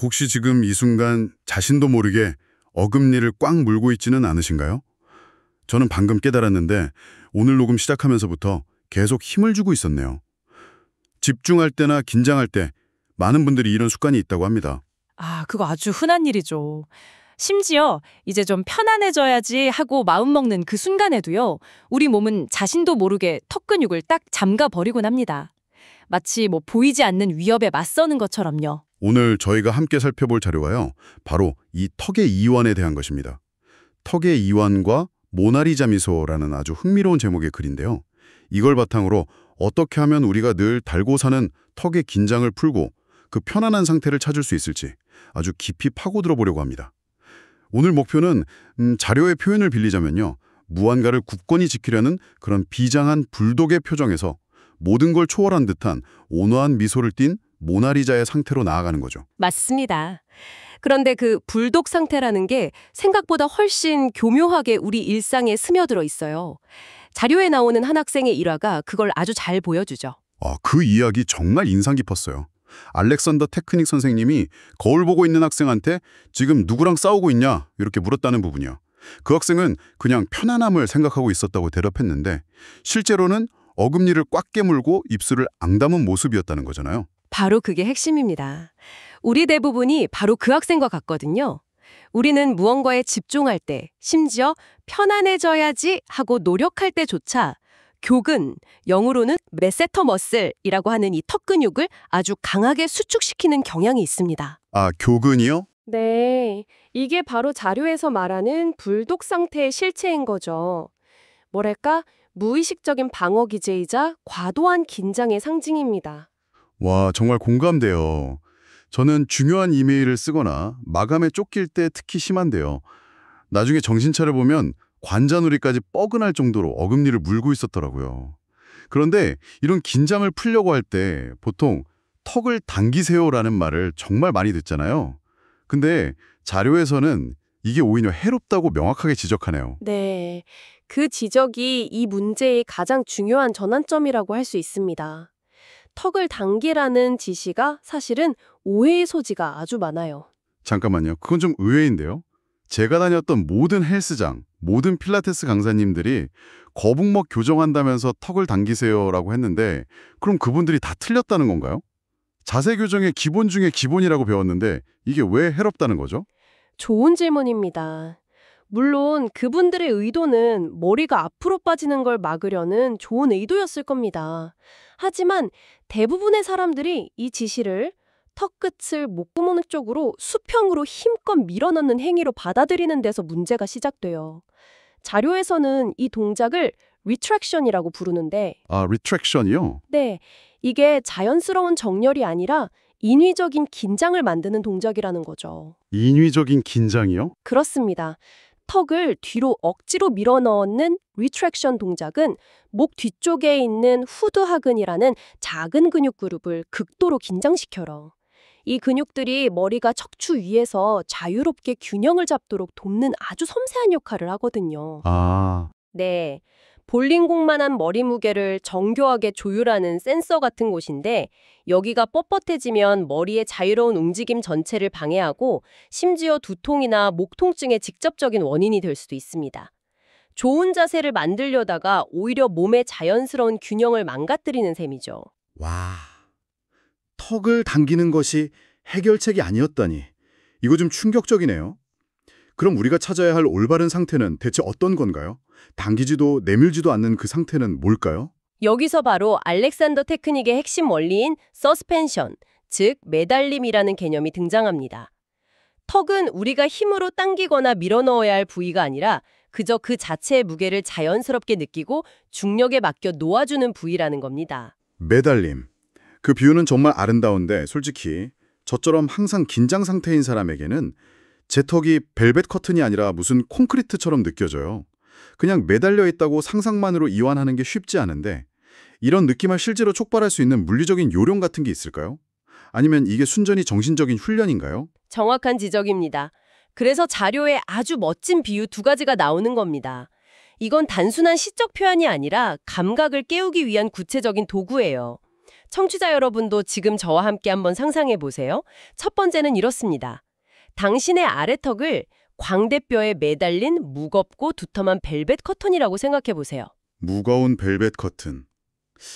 혹시 지금 이 순간 자신도 모르게 어금니를 꽉 물고 있지는 않으신가요? 저는 방금 깨달았는데 오늘 녹음 시작하면서부터 계속 힘을 주고 있었네요. 집중할 때나 긴장할 때 많은 분들이 이런 습관이 있다고 합니다. 그거 아주 흔한 일이죠. 심지어 이제 좀 편안해져야지 하고 마음먹는 그 순간에도요, 우리 몸은 자신도 모르게 턱 근육을 딱 잠가버리곤 합니다. 마치 보이지 않는 위협에 맞서는 것처럼요. 오늘 저희가 함께 살펴볼 자료가요. 바로 이 턱의 이완에 대한 것입니다. 턱의 이완과 모나리자 미소라는 아주 흥미로운 제목의 글인데요. 이걸 바탕으로 어떻게 하면 우리가 늘 달고 사는 턱의 긴장을 풀고 그 편안한 상태를 찾을 수 있을지 아주 깊이 파고들어 보려고 합니다. 오늘 목표는 자료의 표현을 빌리자면요. 무언가를 굳건히 지키려는 그런 비장한 불독의 표정에서 모든 걸 초월한 듯한 온화한 미소를 띤 모나리자의 상태로 나아가는 거죠. 맞습니다. 그런데 그 불독 상태라는 게 생각보다 훨씬 교묘하게 우리 일상에 스며들어 있어요. 자료에 나오는 한 학생의 일화가 그걸 아주 잘 보여주죠. 그 이야기 정말 인상 깊었어요. 알렉산더 테크닉 선생님이 거울 보고 있는 학생한테 지금 누구랑 싸우고 있냐 이렇게 물었다는 부분이요. 그 학생은 그냥 편안함을 생각하고 있었다고 대답했는데 실제로는 어금니를 꽉 깨물고 입술을 앙담은 모습이었다는 거잖아요. 바로 그게 핵심입니다. 우리 대부분이 바로 그 학생과 같거든요. 우리는 무언가에 집중할 때, 심지어 편안해져야지 하고 노력할 때조차 교근, 영어로는 메세터 머슬이라고 하는 이 턱 근육을 아주 강하게 수축시키는 경향이 있습니다. 교근이요? 네, 이게 바로 자료에서 말하는 불독 상태의 실체인 거죠. 뭐랄까, 무의식적인 방어 기제이자 과도한 긴장의 상징입니다. 와, 정말 공감돼요. 저는 중요한 이메일을 쓰거나 마감에 쫓길 때 특히 심한데요. 나중에 정신 차려보면 관자놀이까지 뻐근할 정도로 어금니를 물고 있었더라고요. 그런데 이런 긴장을 풀려고 할 때 보통 턱을 당기세요라는 말을 정말 많이 듣잖아요. 근데 자료에서는 이게 오히려 해롭다고 명확하게 지적하네요. 네, 그 지적이 이 문제의 가장 중요한 전환점이라고 할 수 있습니다. 턱을 당기라는 지시가 사실은 오해의 소지가 아주 많아요. 잠깐만요. 그건 좀 의외인데요. 제가 다녔던 모든 헬스장, 모든 필라테스 강사님들이 거북목 교정한다면서 턱을 당기세요라고 했는데 그럼 그분들이 다 틀렸다는 건가요? 자세 교정의 기본 중에 기본이라고 배웠는데 이게 왜 해롭다는 거죠? 좋은 질문입니다. 물론 그분들의 의도는 머리가 앞으로 빠지는 걸 막으려는 좋은 의도였을 겁니다. 하지만 대부분의 사람들이 이 지시를 턱 끝을 목구멍 쪽으로 수평으로 힘껏 밀어넣는 행위로 받아들이는 데서 문제가 시작돼요. 자료에서는 이 동작을 retraction이라고 부르는데 retraction이요? 네, 이게 자연스러운 정렬이 아니라 인위적인 긴장을 만드는 동작이라는 거죠. 인위적인 긴장이요? 그렇습니다. 턱을 뒤로 억지로 밀어넣는 retraction 동작은 목 뒤쪽에 있는 후두하근이라는 작은 근육 그룹을 극도로 긴장시켜요. 이 근육들이 머리가 척추 위에서 자유롭게 균형을 잡도록 돕는 아주 섬세한 역할을 하거든요. 네, 볼링공만한 머리 무게를 정교하게 조율하는 센서 같은 곳인데 여기가 뻣뻣해지면 머리의 자유로운 움직임 전체를 방해하고 심지어 두통이나 목 통증의 직접적인 원인이 될 수도 있습니다. 좋은 자세를 만들려다가 오히려 몸의 자연스러운 균형을 망가뜨리는 셈이죠. 와, 턱을 당기는 것이 해결책이 아니었다니. 이거 좀 충격적이네요. 그럼 우리가 찾아야 할 올바른 상태는 대체 어떤 건가요? 당기지도 내밀지도 않는 그 상태는 뭘까요? 여기서 바로 알렉산더 테크닉의 핵심 원리인 서스펜션, 즉 매달림이라는 개념이 등장합니다. 턱은 우리가 힘으로 당기거나 밀어넣어야 할 부위가 아니라 그저 그 자체의 무게를 자연스럽게 느끼고 중력에 맡겨 놓아주는 부위라는 겁니다. 매달림. 그 비유는 정말 아름다운데 솔직히 저처럼 항상 긴장 상태인 사람에게는 제 턱이 벨벳 커튼이 아니라 무슨 콘크리트처럼 느껴져요. 그냥 매달려 있다고 상상만으로 이완하는 게 쉽지 않은데 이런 느낌을 실제로 촉발할 수 있는 물리적인 요령 같은 게 있을까요? 아니면 이게 순전히 정신적인 훈련인가요? 정확한 지적입니다. 그래서 자료에 아주 멋진 비유 두 가지가 나오는 겁니다. 이건 단순한 시적 표현이 아니라 감각을 깨우기 위한 구체적인 도구예요. 청취자 여러분도 지금 저와 함께 한번 상상해 보세요. 첫 번째는 이렇습니다. 당신의 아래턱을 광대뼈에 매달린 무겁고 두툼한 벨벳 커튼이라고 생각해 보세요. 무거운 벨벳 커튼.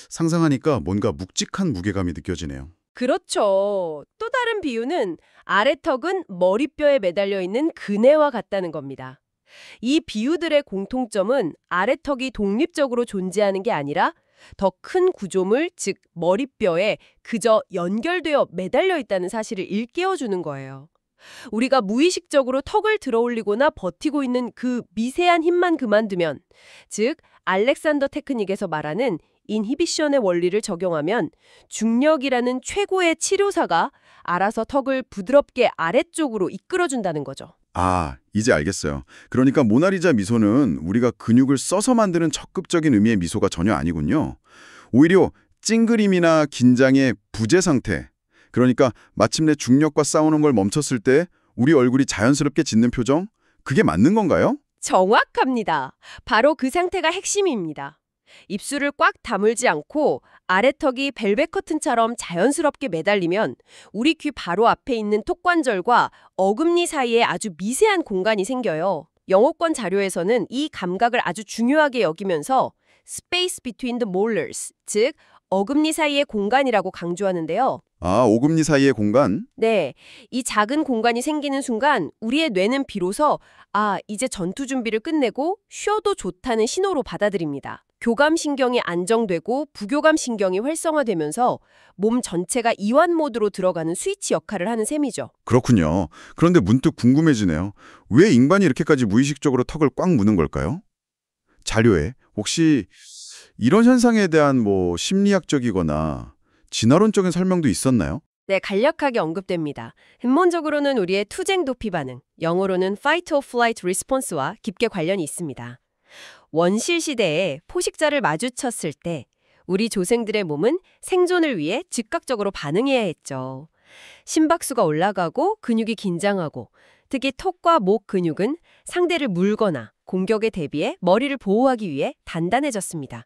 상상하니까 뭔가 묵직한 무게감이 느껴지네요. 그렇죠. 또 다른 비유는 아래턱은 머리뼈에 매달려 있는 그네와 같다는 겁니다. 이 비유들의 공통점은 아래턱이 독립적으로 존재하는 게 아니라 더 큰 구조물, 즉 머리뼈에 그저 연결되어 매달려 있다는 사실을 일깨워주는 거예요. 우리가 무의식적으로 턱을 들어올리거나 버티고 있는 그 미세한 힘만 그만두면, 즉 알렉산더 테크닉에서 말하는 인히비션의 원리를 적용하면 중력이라는 최고의 치료사가 알아서 턱을 부드럽게 아래쪽으로 이끌어준다는 거죠. 아, 이제 알겠어요. 그러니까 모나리자 미소는 우리가 근육을 써서 만드는 적극적인 의미의 미소가 전혀 아니군요. 오히려 찡그림이나 긴장의 부재 상태, 그러니까 마침내 중력과 싸우는 걸 멈췄을 때 우리 얼굴이 자연스럽게 짓는 표정? 그게 맞는 건가요? 정확합니다. 바로 그 상태가 핵심입니다. 입술을 꽉 다물지 않고 아래턱이 벨벳 커튼처럼 자연스럽게 매달리면 우리 귀 바로 앞에 있는 턱관절과 어금니 사이에 아주 미세한 공간이 생겨요. 영어권 자료에서는 이 감각을 아주 중요하게 여기면서 space between the molars, 즉 어금니 사이의 공간이라고 강조하는데요. 아, 오금니 사이의 공간? 네, 이 작은 공간이 생기는 순간 우리의 뇌는 비로소 이제 전투 준비를 끝내고 쉬어도 좋다는 신호로 받아들입니다. 교감신경이 안정되고 부교감신경이 활성화되면서 몸 전체가 이완 모드로 들어가는 스위치 역할을 하는 셈이죠. 그렇군요. 그런데 문득 궁금해지네요. 왜 인간이 이렇게까지 무의식적으로 턱을 꽉 무는 걸까요? 자료에 혹시 이런 현상에 대한 심리학적이거나 진화론적인 설명도 있었나요? 네, 간략하게 언급됩니다. 근본적으로는 우리의 투쟁 도피 반응, 영어로는 fight or flight response와 깊게 관련이 있습니다. 원실 시대에 포식자를 마주쳤을 때 우리 조생들의 몸은 생존을 위해 즉각적으로 반응해야 했죠. 심박수가 올라가고 근육이 긴장하고, 특히 턱과 목 근육은 상대를 물거나 공격에 대비해 머리를 보호하기 위해 단단해졌습니다.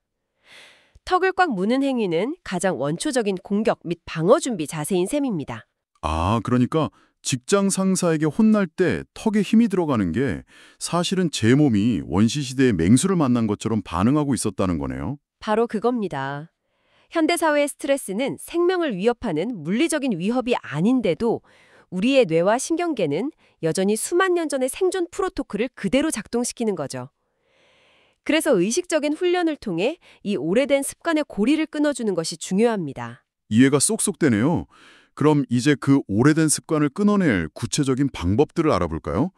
턱을 꽉 무는 행위는 가장 원초적인 공격 및 방어 준비 자세인 셈입니다. 아, 그러니까 직장 상사에게 혼날 때 턱에 힘이 들어가는 게 사실은 제 몸이 원시시대의 맹수를 만난 것처럼 반응하고 있었다는 거네요. 바로 그겁니다. 현대사회의 스트레스는 생명을 위협하는 물리적인 위협이 아닌데도 우리의 뇌와 신경계는 여전히 수만 년 전의 생존 프로토콜을 그대로 작동시키는 거죠. 그래서 의식적인 훈련을 통해 이 오래된 습관의 고리를 끊어주는 것이 중요합니다. 이해가 쏙쏙 되네요. 그럼 이제 그 오래된 습관을 끊어낼 구체적인 방법들을 알아볼까요?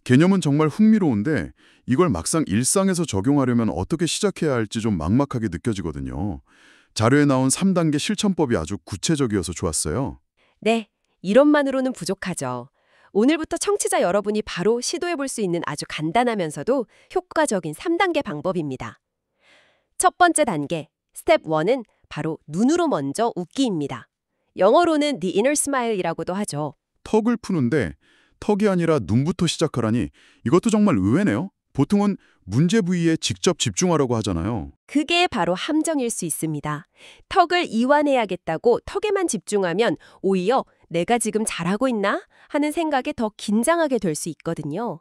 개념은 정말 흥미로운데 이걸 막상 일상에서 적용하려면 어떻게 시작해야 할지 좀 막막하게 느껴지거든요. 자료에 나온 3단계 실천법이 아주 구체적이어서 좋았어요. 네, 이론만으로는 부족하죠. 오늘부터 청취자 여러분이 바로 시도해볼 수 있는 아주 간단하면서도 효과적인 3단계 방법입니다. 첫 번째 단계, 스텝 1은 바로 눈으로 먼저 웃기입니다. 영어로는 the inner smile이라고도 하죠. 턱을 푸는데 턱이 아니라 눈부터 시작하라니 이것도 정말 의외네요. 보통은 문제 부위에 직접 집중하라고 하잖아요. 그게 바로 함정일 수 있습니다. 턱을 이완해야겠다고 턱에만 집중하면 오히려 내가 지금 잘하고 있나? 하는 생각에 더 긴장하게 될 수 있거든요.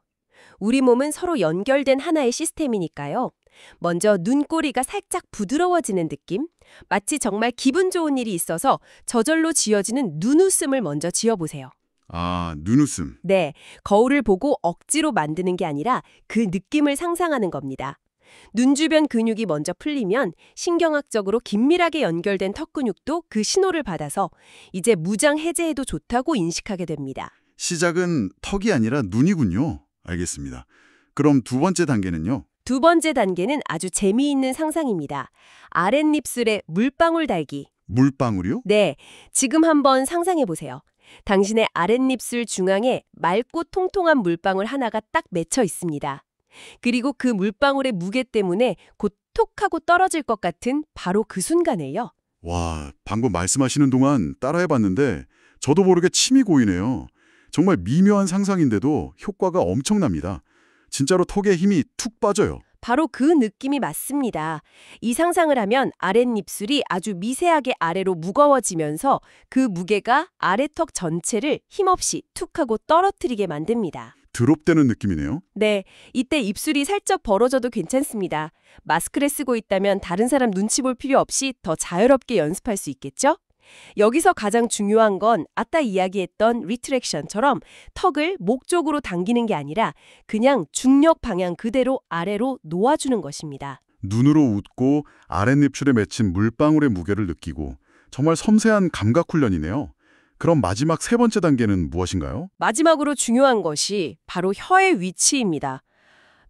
우리 몸은 서로 연결된 하나의 시스템이니까요. 먼저 눈꼬리가 살짝 부드러워지는 느낌? 마치 정말 기분 좋은 일이 있어서 저절로 지어지는 눈웃음을 먼저 지어보세요. 아, 눈웃음. 네, 거울을 보고 억지로 만드는 게 아니라 그 느낌을 상상하는 겁니다. 눈 주변 근육이 먼저 풀리면 신경학적으로 긴밀하게 연결된 턱 근육도 그 신호를 받아서 이제 무장 해제해도 좋다고 인식하게 됩니다. 시작은 턱이 아니라 눈이군요. 알겠습니다. 그럼 두 번째 단계는요? 두 번째 단계는 아주 재미있는 상상입니다. 아랫입술에 물방울 달기. 물방울이요? 네, 지금 한번 상상해 보세요. 당신의 아랫입술 중앙에 맑고 통통한 물방울 하나가 딱 맺혀 있습니다. 그리고 그 물방울의 무게 때문에 곧 톡 하고 떨어질 것 같은 바로 그 순간에요. 와, 방금 말씀하시는 동안 따라해봤는데 저도 모르게 침이 고이네요. 정말 미묘한 상상인데도 효과가 엄청납니다. 진짜로 턱에 힘이 툭 빠져요. 바로 그 느낌이 맞습니다. 이 상상을 하면 아랫입술이 아주 미세하게 아래로 무거워지면서 그 무게가 아래턱 전체를 힘없이 툭 하고 떨어뜨리게 만듭니다. 드롭되는 느낌이네요. 네, 이때 입술이 살짝 벌어져도 괜찮습니다. 마스크를 쓰고 있다면 다른 사람 눈치 볼 필요 없이 더 자유롭게 연습할 수 있겠죠? 여기서 가장 중요한 건 아까 이야기했던 리트랙션처럼 턱을 목 쪽으로 당기는 게 아니라 그냥 중력 방향 그대로 아래로 놓아주는 것입니다. 눈으로 웃고 아랫입술에 맺힌 물방울의 무게를 느끼고 정말 섬세한 감각 훈련이네요. 그럼 마지막 세 번째 단계는 무엇인가요? 마지막으로 중요한 것이 바로 혀의 위치입니다.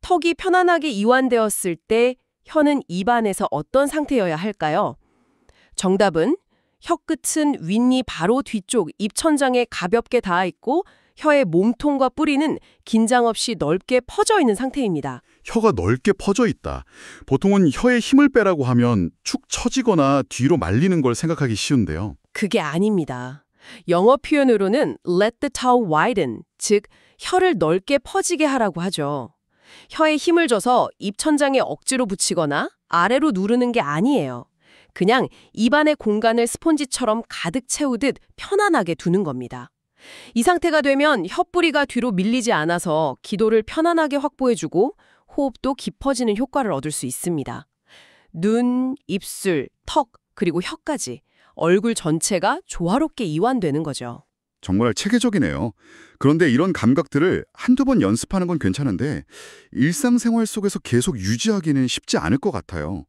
턱이 편안하게 이완되었을 때 혀는 입안에서 어떤 상태여야 할까요? 정답은 혀끝은 윗니 바로 뒤쪽 입천장에 가볍게 닿아 있고 혀의 몸통과 뿌리는 긴장 없이 넓게 퍼져 있는 상태입니다. 혀가 넓게 퍼져 있다. 보통은 혀에 힘을 빼라고 하면 축 처지거나 뒤로 말리는 걸 생각하기 쉬운데요. 그게 아닙니다. 영어 표현으로는 let the tongue widen, 즉 혀를 넓게 퍼지게 하라고 하죠. 혀에 힘을 줘서 입천장에 억지로 붙이거나 아래로 누르는 게 아니에요. 그냥 입안의 공간을 스폰지처럼 가득 채우듯 편안하게 두는 겁니다. 이 상태가 되면 혀뿌리가 뒤로 밀리지 않아서 기도를 편안하게 확보해주고 호흡도 깊어지는 효과를 얻을 수 있습니다. 눈, 입술, 턱, 그리고 혀까지 얼굴 전체가 조화롭게 이완되는 거죠. 정말 체계적이네요. 그런데 이런 감각들을 한두 번 연습하는 건 괜찮은데 일상생활 속에서 계속 유지하기는 쉽지 않을 것 같아요.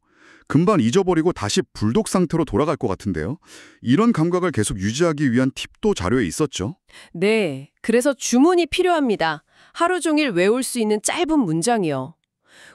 금방 잊어버리고 다시 불독 상태로 돌아갈 것 같은데요. 이런 감각을 계속 유지하기 위한 팁도 자료에 있었죠. 네, 그래서 주문이 필요합니다. 하루 종일 외울 수 있는 짧은 문장이요.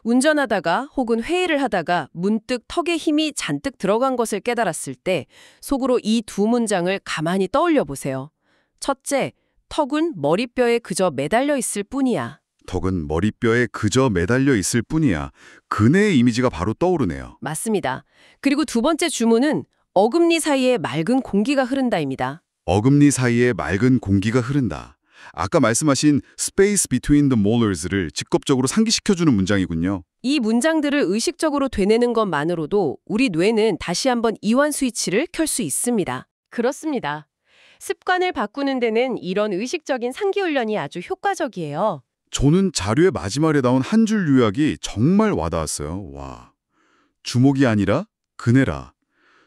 운전하다가 혹은 회의를 하다가 문득 턱에 힘이 잔뜩 들어간 것을 깨달았을 때 속으로 이 두 문장을 가만히 떠올려 보세요. 첫째, 턱은 머리뼈에 그저 매달려 있을 뿐이야. 턱은 머리뼈에 그저 매달려 있을 뿐이야. 그네의 이미지가 바로 떠오르네요. 맞습니다. 그리고 두 번째 주문은 어금니 사이에 맑은 공기가 흐른다입니다. 어금니 사이에 맑은 공기가 흐른다. 아까 말씀하신 space between the molars를 직접적으로 상기시켜주는 문장이군요. 이 문장들을 의식적으로 되뇌는 것만으로도 우리 뇌는 다시 한번 이완 스위치를 켤 수 있습니다. 그렇습니다. 습관을 바꾸는 데는 이런 의식적인 상기 훈련이 아주 효과적이에요. 저는 자료의 마지막에 나온 한 줄 요약이 정말 와닿았어요. 와, 주목이 아니라 그네라.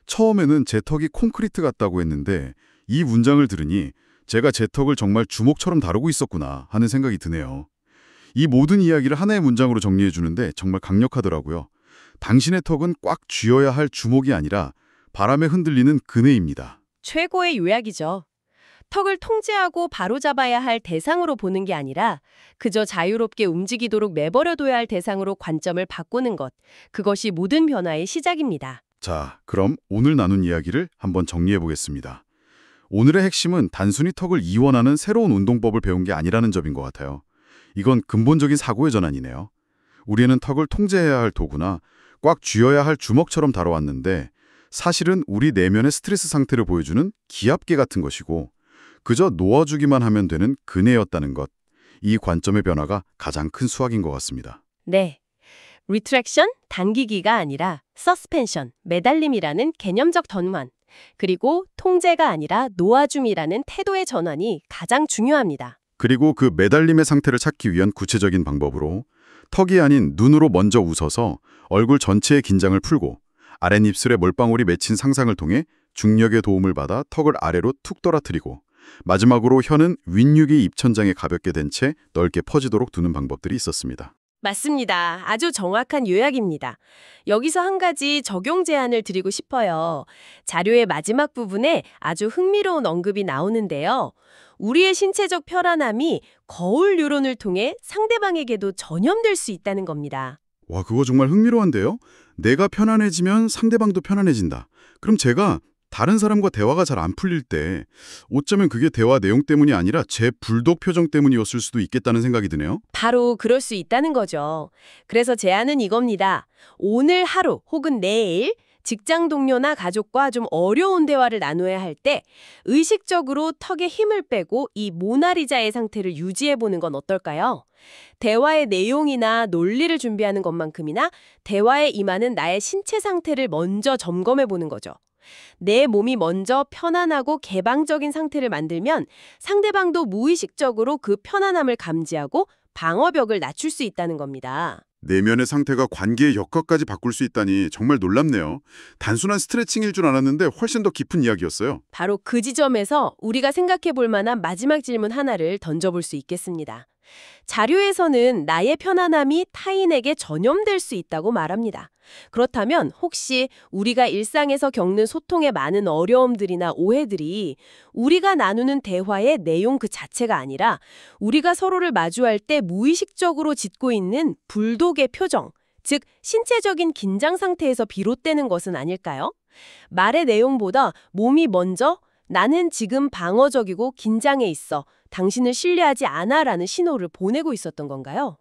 처음에는 제 턱이 콘크리트 같다고 했는데 이 문장을 들으니 제가 제 턱을 정말 주먹처럼 다루고 있었구나 하는 생각이 드네요. 이 모든 이야기를 하나의 문장으로 정리해 주는데 정말 강력하더라고요. 당신의 턱은 꽉 쥐어야 할 주먹이 아니라 바람에 흔들리는 그네입니다. 최고의 요약이죠. 턱을 통제하고 바로잡아야 할 대상으로 보는 게 아니라 그저 자유롭게 움직이도록 내버려둬야 할 대상으로 관점을 바꾸는 것. 그것이 모든 변화의 시작입니다. 자, 그럼 오늘 나눈 이야기를 한번 정리해 보겠습니다. 오늘의 핵심은 단순히 턱을 이완하는 새로운 운동법을 배운 게 아니라는 점인 것 같아요. 이건 근본적인 사고의 전환이네요. 우리는 턱을 통제해야 할 도구나 꽉 쥐어야 할 주먹처럼 다뤄왔는데 사실은 우리 내면의 스트레스 상태를 보여주는 기압계 같은 것이고 그저 놓아주기만 하면 되는 그네였다는 것. 이 관점의 변화가 가장 큰 수확인 것 같습니다. 네. 리트랙션, 당기기가 아니라 서스펜션, 매달림이라는 개념적 전환, 그리고 통제가 아니라 놓아줌이라는 태도의 전환이 가장 중요합니다. 그리고 그 매달림의 상태를 찾기 위한 구체적인 방법으로 턱이 아닌 눈으로 먼저 웃어서 얼굴 전체의 긴장을 풀고 아랫입술에 몰빵울이 맺힌 상상을 통해 중력의 도움을 받아 턱을 아래로 툭 떨어뜨리고 마지막으로 혀는 윗육이 입천장에 가볍게 된 채 넓게 퍼지도록 두는 방법들이 있었습니다. 맞습니다. 아주 정확한 요약입니다. 여기서 한 가지 적용 제안을 드리고 싶어요. 자료의 마지막 부분에 아주 흥미로운 언급이 나오는데요. 우리의 신체적 편안함이 거울 뉴런을 통해 상대방에게도 전염될 수 있다는 겁니다. 와, 그거 정말 흥미로운데요? 내가 편안해지면 상대방도 편안해진다. 그럼 제가 다른 사람과 대화가 잘 안 풀릴 때 어쩌면 그게 대화 내용 때문이 아니라 제 불독 표정 때문이었을 수도 있겠다는 생각이 드네요. 바로 그럴 수 있다는 거죠. 그래서 제안은 이겁니다. 오늘 하루 혹은 내일 직장 동료나 가족과 좀 어려운 대화를 나눠야 할 때 의식적으로 턱에 힘을 빼고 이 모나리자의 상태를 유지해보는 건 어떨까요? 대화의 내용이나 논리를 준비하는 것만큼이나 대화에 임하는 나의 신체 상태를 먼저 점검해보는 거죠. 내 몸이 먼저 편안하고 개방적인 상태를 만들면 상대방도 무의식적으로 그 편안함을 감지하고 방어벽을 낮출 수 있다는 겁니다. 내면의 상태가 관계의 역학까지 바꿀 수 있다니 정말 놀랍네요. 단순한 스트레칭일 줄 알았는데 훨씬 더 깊은 이야기였어요. 바로 그 지점에서 우리가 생각해 볼 만한 마지막 질문 하나를 던져볼 수 있겠습니다. 자료에서는 나의 편안함이 타인에게 전염될 수 있다고 말합니다. 그렇다면 혹시 우리가 일상에서 겪는 소통에 많은 어려움들이나 오해들이 우리가 나누는 대화의 내용 그 자체가 아니라 우리가 서로를 마주할 때 무의식적으로 짓고 있는 불독의 표정, 즉 신체적인 긴장 상태에서 비롯되는 것은 아닐까요? 말의 내용보다 몸이 먼저 나는 지금 방어적이고 긴장해 있어. 당신을 신뢰하지 않아 라는 신호를 보내고 있었던 건가요?